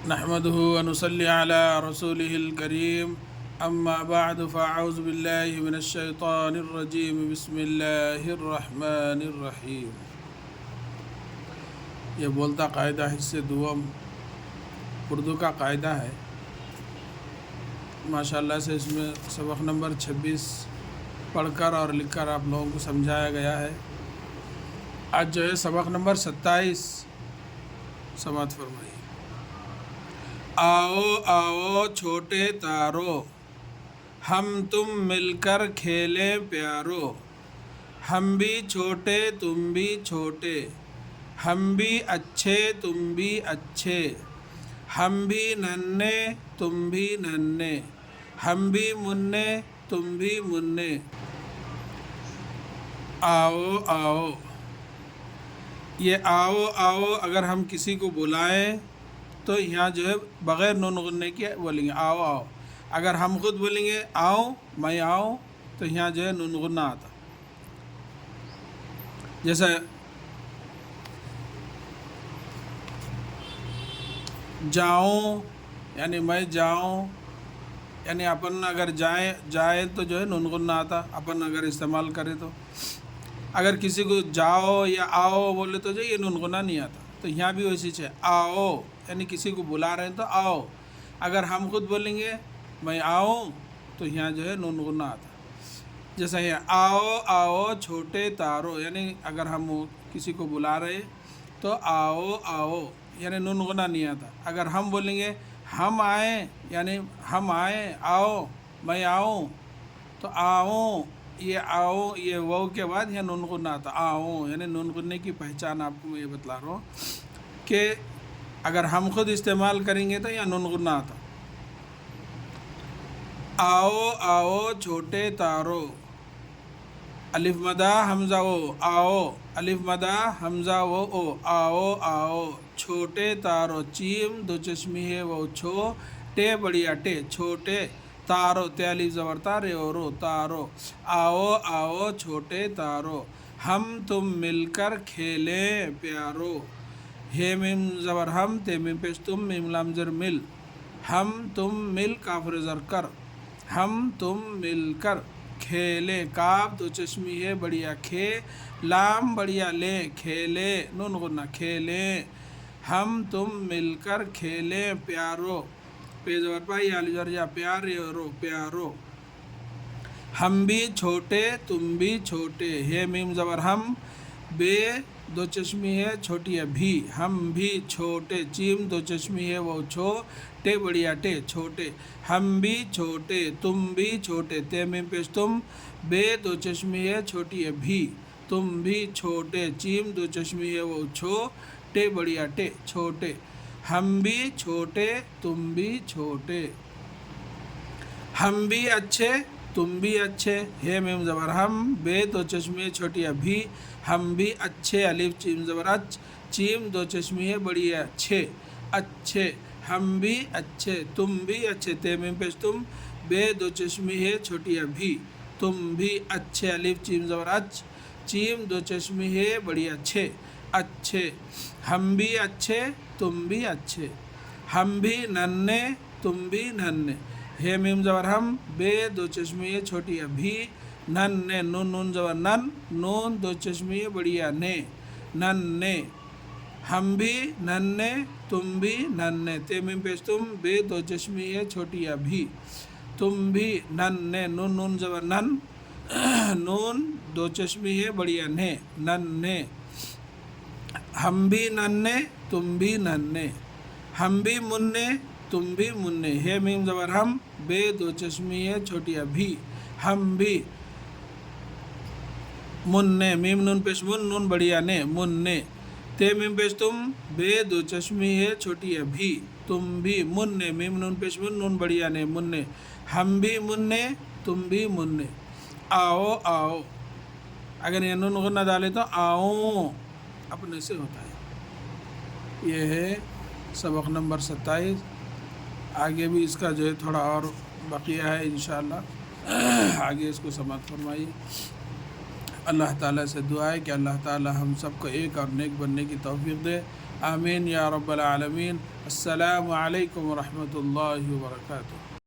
نحمده ونصلي على رسوله الكريم اما بعد فاعوذ بالله من الشيطان الرجيم بسم الله الرحمن الرحیم۔ یہ بولتا قاعدہ حصہ دوم اردو کا قاعدہ ہے، ماشاءاللہ سے اس میں سبق نمبر 26 پڑھ کر اور لکھ کر آپ لوگوں کو سمجھایا گیا ہے۔ آج جو ہے سبق نمبر 27 سماعت فرمائیے۔ آؤ آؤ چھوٹے تارو، ہم تم مل کر کھیلیں پیارو، ہم بھی چھوٹے تم بھی چھوٹے، ہم بھی اچھے تم بھی اچھے، ہم بھی ننھے تم بھی ننھے، ہم بھی مننے تم بھی مننے۔ آؤ آؤ، یہ آؤ آؤ اگر ہم کسی کو بلائیں تو یہاں جو ہے بغیر نون غننے کے بولیں گے آؤ آؤ۔ اگر ہم خود بولیں گے آؤں میں آؤں تو یہاں جو ہے نون غنہ آتا۔ جیسا جاؤں یعنی میں جاؤں، یعنی اپن اگر جائیں تو جو ہے نون غنہ آتا، اپن اگر استعمال کرے تو۔ اگر کسی کو جاؤ یا آؤ بولے تو جو یہ نون غنہ نہیں آتا، تو یہاں بھی ویسی ہے آؤ، یعنی کسی کو بلا رہے ہیں تو آؤ۔ اگر ہم خود بولیں گے میں آؤں تو یہاں جو ہے نون غنہ آتا۔ جیسا یہ آؤ آؤ چھوٹے تارو، یعنی اگر ہم کسی کو بلا رہے تو آؤ آؤ یعنی نون غنہ نہیں آتا۔ اگر ہم بولیں گے ہم آئیں یعنی ہم آئیں آؤ میں آؤں تو آؤں، یہ آؤ یہ واو کے بعد یہ نون غنہ آتا آؤں، یعنی نون غننے کی پہچان آپ کو میں یہ بتلا رہا ہوں کہ اگر ہم خود استعمال کریں گے تو یہ نون غنہ آتا۔ آؤ آؤ چھوٹے تارو، الف مدہ حمزہ او، آؤ الف مدہ حمزہ و او، آؤ آؤ چھوٹے تارو، چیم دو چشمی ہے وہ چھو، ٹے بڑیا ٹے چھوٹے تارو، تے الف زبر تا رے او رو تارو، آؤ آؤ چھوٹے تارو، ہم تم مل کر کھیلیں پیارو، ہے میم زبر ہم تے میم پیش تم میم لام زر مل، ہم تم مل کافر زر کر، ہم تم مل کر کھیلے، کاف دو چشمی ہے بڑیا کھے، لام بڑیا لے کھیلے نون غنہ کھیلیں، ہم تم مل کر کھیلیں پیارو، پے زبر پا یا الف زر یا پیار رو پیارو، ہم بھی چھوٹے تم بھی چھوٹے، ہے میم زبر ہم، بے دو چشمی ہے چھوٹی ہے بھی، ہم بھی چھوٹے، چیم دو چشمی ہے وہ چھو، ٹے بڑیا ٹے چھوٹے، ہم بھی چھوٹے تم بھی چھوٹے، تے میم پیش تم، بے دو چشمی ہے چھوٹی ہے بھی، تم بھی چھوٹے، چیم دو چشمی ہے وہ چھو، ٹے بڑیا ٹے چھوٹے، ہم بھی چھوٹے تم بھی چھوٹے، ہم بھی اچھے تم بھی اچھے، ہے میم زبر ہم، بے دو چشمی چھوٹی ہے بھی، ہم بھی اچھے، الف چیم زبر اچ، چیم دو چشمی ہے بڑی ہے اچھے اچھے، ہم بھی اچھے تم بھی اچھے، تے میم پیش تم، بے دو چشمی ہے چھوٹی ہے بھی، تم بھی اچھے، الف چیم زبر اچ، چیم دو چشمی ہے بڑی اچھے اچھے، ہم بھی اچھے تم بھی اچھے، ہم بھی ننھے تم بھی ننھے، ہے میم زبر ہم، بے دو چشمی ہے چھوٹی ہے بھی، ننھے نون نون زبر نن، نون دو چشمی ہے بڑیا نے ننھے، ہم بھی ننھے تم بھی ننھے، تے میم پیش تم، بے دو چشمی ہے چھوٹی ہے بھی، تم بھی ننھے نون نون زبر نن، نون دو چشمی ہے بڑیا نے ننھے، ہم بھی ننھے تم بھی ننھے، ہم بھی مننے تم بھی مننے، ہے میم زبر ہم، بے دو چشمی ہے چھوٹی ہے بھی، ہم بھی مننے، میم نون پیش من، نون بڑیا نے مننے، تے میم پیش تم، بے دو چشمی ہے چھوٹی ہے بھی، تم بھی مننے، میم نون پیش من، نون بڑیا نے مننے، ہم بھی مننے تم بھی مننے۔ آؤ آؤ اگر یہ نون غنہ ڈالے تو آؤں اپنے سے ہوتا ہے۔ یہ ہے سبق نمبر 27، آگے بھی اس کا جو ہے تھوڑا اور بقیہ ہے انشاءاللہ، آگے اس کو سماعت فرمائیے۔ اللہ تعالیٰ سے دعا ہے کہ اللہ تعالیٰ ہم سب کو ایک اور نیک بننے کی توفیق دے۔ آمین یا رب العالمین۔ السلام علیکم ورحمۃ اللہ وبرکاتہ۔